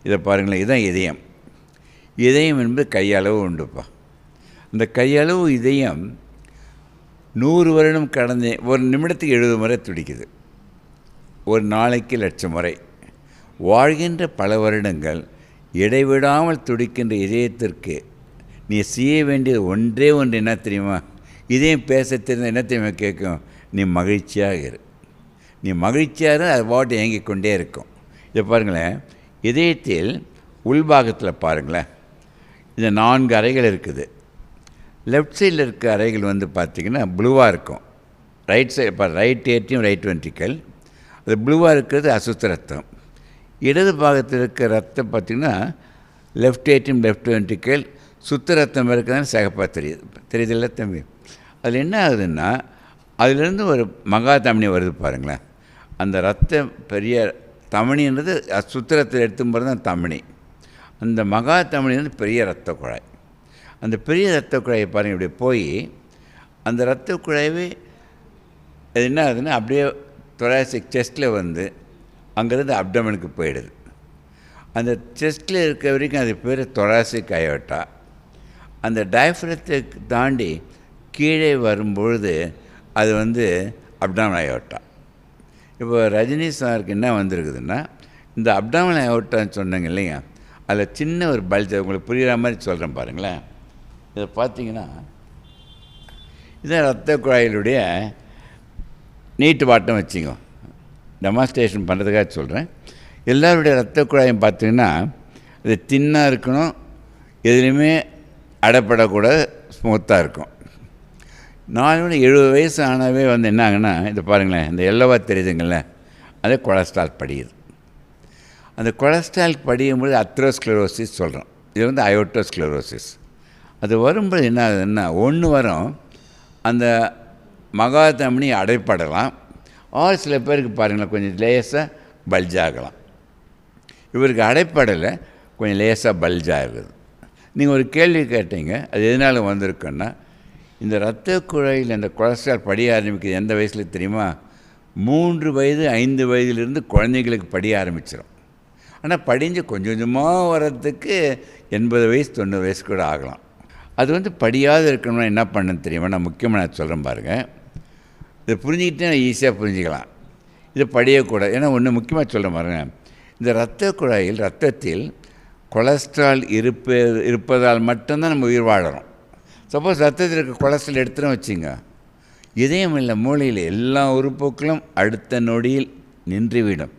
இதை பாருங்களேன், இதுதான் இதயம். இதயம் என்பது கையளவு உண்டுப்பா. இந்த கையளவு இதயம் 100 வருடம் கடந்து ஒரு நிமிடத்துக்கு 70 முறை துடிக்குது. ஒரு நாளைக்கு 1,00,000 முறை. வாழ்கின்ற பல வருடங்கள் இடைவிடாமல் துடிக்கின்ற இதயத்திற்கு நீ செய்ய வேண்டியது ஒன்றே ஒன்று என்ன தெரியுமா? இதயம் பேச தெரிந்த என்ன தெரியுமா கேட்கும்? நீ மகிழ்ச்சியாக இரு. நீ மகிழ்ச்சியாக இரு, அது பாட்டு இயங்கிக் கொண்டே இருக்கும். இதை பாருங்களேன், இதயத்தில் உள்பாகத்தில் பாருங்களேன், இந்த 4 அறைகள் இருக்குது. லெஃப்ட் சைடில் இருக்க அறைகள் வந்து பார்த்திங்கன்னா ப்ளூவாக இருக்கும். ரைட் சைடு இப்போ ரைட் ஏட்ரியம் ரைட் வென்ட்ரிக்கல், அது ப்ளூவாக இருக்கிறது அசுத்த ரத்தம். இடது பாகத்தில் இருக்கிற ரத்தம் பார்த்திங்கன்னா லெஃப்ட் ஏட்ரியம் லெஃப்ட் வென்ட்ரிக்கல், சுத்த ரத்தம் இருக்கிறதுனால சிகப்பாக தெரியுதில்ல தம்பி? அதில் என்ன ஆகுதுன்னா, அதிலேருந்து ஒரு மகா தமனி வருது பாருங்களேன். அந்த ரத்தம் பெரிய தமனின்றது சுத்திரத்தில் எடுத்தும்போது தான் தமனி. அந்த மகா தமனி வந்து பெரிய இரத்த குழாய். அந்த பெரிய இரத்த குழாயை பாருங்கள், இப்படி போய் அந்த இரத்த குழாயவே அது என்ன ஆகுதுன்னா அப்படியே தொராசிக் செஸ்ட்டில் வந்து அங்கேருந்து அப்டமனுக்கு போயிடுது. அந்த செஸ்ட்டில் இருக்க வரைக்கும் அது பேர் தொராசிக் அயோட்டா. அந்த டயஃப்ரத்தை தாண்டி கீழே வரும்பொழுது அது வந்து அப்டாமன் அயோட்டா. இப்போ ரஜினி சாருக்கு என்ன வந்திருக்குதுன்னா, இந்த அப்டாமன் அயோட்டான்னு சொன்னாங்க இல்லைங்க, அதில் சின்ன ஒரு பல்ஜ், உங்களுக்கு புரிகிற மாதிரி சொல்கிறேன் பாருங்களேன். இதை பார்த்தீங்கன்னா இதுதான் இரத்த குழாயிலுடைய நீட்டு வாட்டம் வச்சுங்க. டெமான்ஸ்ட்ரேஷன் பண்ணுறதுக்காக சொல்கிறேன். எல்லோருடைய இரத்த குழாயும் பார்த்திங்கன்னா இது தின்னாக இருக்கணும், எதுலேயுமே அடைப்படக்கூடாது, ஸ்மூத்தாக இருக்கும். 70 வயசு ஆனவே வந்து என்ன ஆகுன்னா, இது பாருங்களேன், இந்த எல்லோவா தெரியுதுங்கள, அதே கொலஸ்ட்ரால் படியுது. அந்த கொலஸ்ட்ரால் படியும்போது அத்ரோஸ்க்ளரோசிஸ் சொல்கிறோம். இது வந்து அயோட்டோஸ்க்ளரோசிஸ். அது வரும்போது என்ன ஆகுதுன்னா, ஒன்று வரும், அந்த மகா தமனி அடைப்படலாம். சில பேருக்கு பாருங்களேன் கொஞ்சம் லேசாக பல்ஜாகலாம். இவருக்கு அடைப்படலை, கொஞ்சம் லேசாக பல்ஜாகுது. நீங்கள் ஒரு கேள்வி கேட்டீங்க, அது எதனால் வந்திருக்குன்னா, இந்த இரத்த குழாயில் இந்த கொலஸ்ட்ரால் படிய ஆரம்பிக்குது எந்த வயசில் தெரியுமா? 3 வயது 5 வயதிலிருந்து குழந்தைங்களுக்கு படிய ஆரம்பிச்சிடும். ஆனால் படிஞ்சு கொஞ்சம் கொஞ்சமாக வர்றதுக்கு 80 வயசு 90 வயசு கூட ஆகலாம். அது வந்து படியாத இருக்கணும்னா என்ன பண்ணணும்னு தெரியுமா? நான் முக்கியமாக நான் சொல்கிறேன் பாருங்கள். இதை புரிஞ்சுக்கிட்டே நான் ஈஸியாக புரிஞ்சுக்கலாம். இதை படியக்கூடாது. ஏன்னா ஒன்று முக்கியமாக சொல்கிறேன் பாருங்கள். இந்த இரத்த குழாயில் இரத்தத்தில் கொலஸ்ட்ரால் இருப்பதால் மட்டும்தான் நம்ம உயிர் வாழறோம். சப்போஸ் ரத்தத்தில் இருக்க கொலஸ்ட்ரால் எடுத்துகிட்டோம் வச்சுங்க, இதயம் இல்லை மூளையில் எல்லா உறுப்புகளும் அடுத்த நொடியில் நின்றுவிடும்.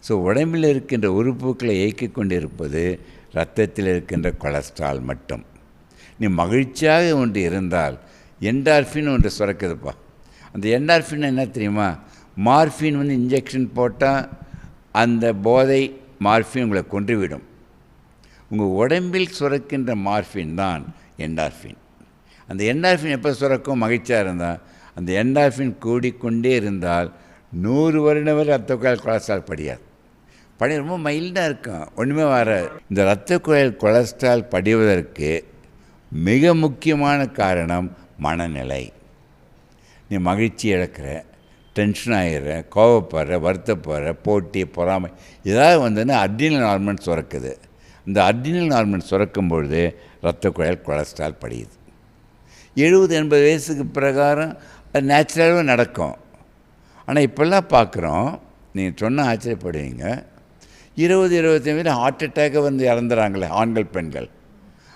ஸோ உடம்பில் இருக்கின்ற உறுப்புகளை இயக்கி கொண்டு இருப்பது இரத்தத்தில் இருக்கின்ற கொலஸ்ட்ரால் மட்டும். நீ மகிழ்ச்சியாக ஒன்று இருந்தால் என்டார்ஃபின் ஒன்று சுரக்குதுப்பா. அந்த என்டார்ஃபின் என்ன தெரியுமா? மார்ஃபின் வந்து இன்ஜெக்ஷன் போட்டால் அந்த போதை மார்ஃபின் உங்களை கொன்றுவிடும். உங்கள் உடம்பில் சுரக்கின்ற மார்ஃபின் தான் என்டார்ஃபின். அந்த என்டார்ஃபின் எப்போ சுரக்கும்? மகிழ்ச்சியாக இருந்தால். அந்த என்டார்ஃபின் கூடிக்கொண்டே இருந்தால் 100 வருடம் வரை இரத்த குழாயில் கொலஸ்ட்ரால் படியாது. படி ரொம்ப மைல்டாக இருக்கும், ஒன்றுமே வராது. இந்த இரத்த குழாயில் கொலஸ்ட்ரால் படிவதற்கு மிக முக்கியமான காரணம் மனநிலை. நீ மகிழ்ச்சி இழக்கிற, டென்ஷன் ஆகிடுற, கோவப்படுற, வருத்தப்படுற, போட்டி பொறாமை ஏதாவது வந்ததுன்னா அட்ரினல் ஹார்மோன் சுரக்குது. இந்த அட்ரினல் ஹார்மோன் சுரக்கும் பொழுது இரத்த குழாயில் கொலஸ்ட்ரால் படியுது. 70-80 வயசுக்கு பிரகாரம் அது நேச்சுரலாகவே நடக்கும். ஆனால் இப்போல்லாம் பார்க்குறோம், நீங்கள் சொன்னால் ஆச்சரியப்படுவீங்க, 20-25 வயது ஹார்ட் அட்டாக்கை வந்து இறந்துறாங்களே ஆண்கள் பெண்கள்.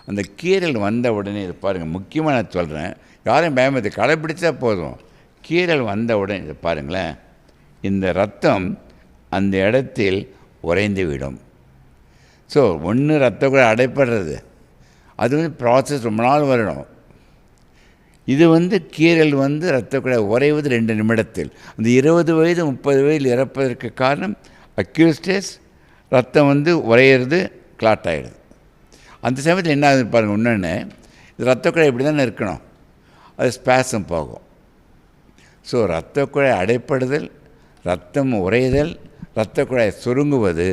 அந்த கீரல் வந்த உடனே இது பாருங்கள், முக்கியமாக நான் சொல்கிறேன், யாரையும் பயமத்தை கடைப்பிடிச்சா போதும். கீரல் வந்த உடனே இது பாருங்களேன், இந்த ரத்தம் அந்த இடத்தில் உறைந்து விடும். ஸோ ஒன்று ரத்த கூட அடைப்படுறது, அது வந்து ப்ராசஸ் ரொம்ப நாள் வரணும். இது வந்து கீரல் வந்து இரத்த குழாய் உறைவது 2 நிமிடத்தில். அந்த 20 வயது 30 வயதில் இறப்பதற்கு காரணம் அக்யூட் ஸ்டேஜ், ரத்தம் வந்து உறையிறது, கிளாட் ஆகிடுது. அந்த சமயத்தில் என்ன ஆகுது பாருங்கள், இன்னொன்று இது இரத்த குழாய் இப்படி தானே இருக்கணும், அது ஸ்பேசம் போகும். ஸோ இரத்த குழாய் அடைப்படுதல், ரத்தம் உறைதல், இரத்த குழாய் சுருங்குவது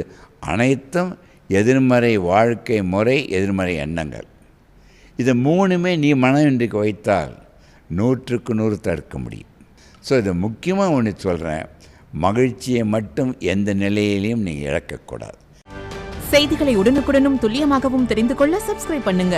அனைத்தும் எதிர்மறை வாழ்க்கை முறை, எதிர்மறை எண்ணங்கள். இது 3மே நீ மனம் இன்றைக்கு வைத்தால் 100க்கு 100 தடுக்க முடியும். ஸோ இதை முக்கியமாக ஒன்று சொல்கிறேன், மகிழ்ச்சியை மட்டும் எந்த நிலையிலையும் நீங்கள் இழக்கக்கூடாது. செய்திகளை உடனுக்குடனும் துல்லியமாகவும் தெரிந்து கொள்ள சப்ஸ்கிரைப் பண்ணுங்க.